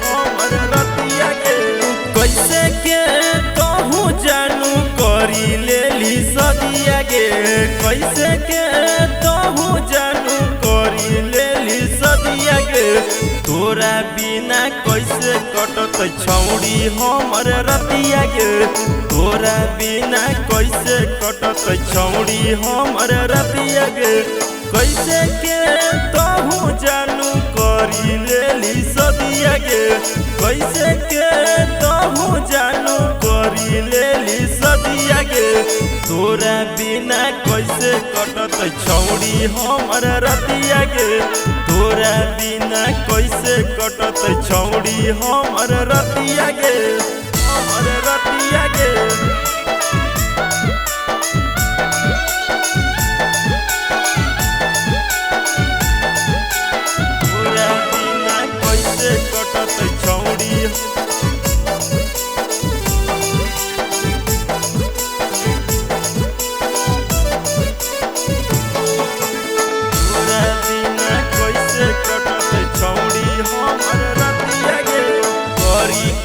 हमर रतिया के कैसे के कहूँ जानू करी लेली सदिया गे कैसे के कहूँ जानू करी लेली सदिया गे तोरा बिना कैसे कटत छौड़ी हमर रतिया गे तोरा बिना कैसे कटत छौड़ी हमर रतिया गे कैसे के कहूँ जानू करी लेली सदिया गे कैसे के कहूँ जानू करी लेली सदिया गे तोरा बिना कैसे कटत छौड़ी हमर रतिया गे तोरा बिना कैसे कटत छौड़ी हमर रतिया गे हमर रतिया गे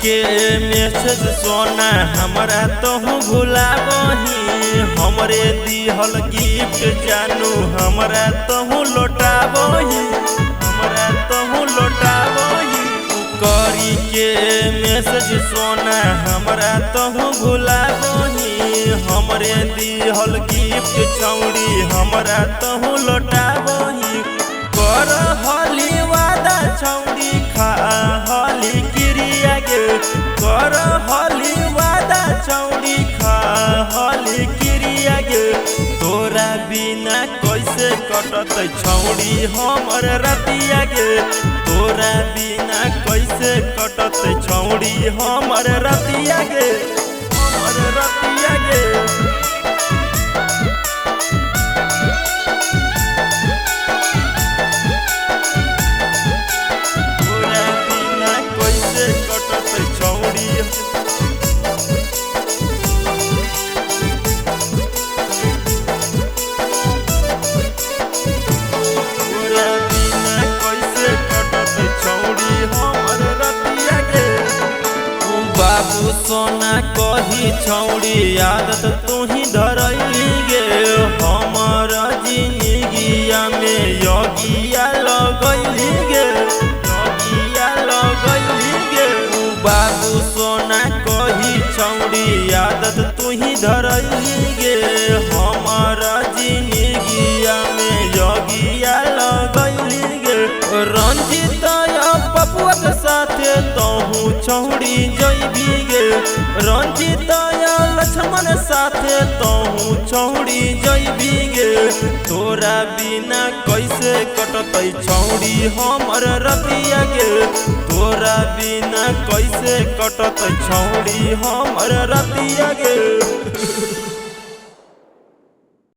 के मैसेज सोना हमरा तोहू भुलाबही हमरे दिहल गिफ्ट जानू हमरा तोहू लौटाबही हमरा तोहू लौटाबही करी के मैसेज सोना हमरा तोहू भुलाबही हमरे दिहल गिफ्ट छौड़ी हमरा तोहू लौटाबही कर हली वादा छौड़ी खा हली क्रिया गे कर हली वादा छौड़ी खा हली क्रिया गे तोरा बिना कैसे कटत छौड़ी हमर रतिया गे तोरा बिना कैसे कटत छौड़ी हमर रतिया गे हमर रतिया गे बाबू सोना कही छौड़ी आदत तू ही धरैली गे हमर जिंदगिया में योगिया लगैली गे योगिया लगैली गे बाबू सोना कही छौड़ी आदत तू ही धरैली गे हमर जिंदगिया में योगिया लगैली गे रंजित पपुआ के साथे तोहू छौड़ी जइबी गे रंजित लक्ष्मण साथे तोहू छौड़ी जइबी गे तोरा बिना कैसे कटत छौड़ी हमर रतिया गे तोरा बिना कैसे कटत छौड़ी हमर रतिया गे।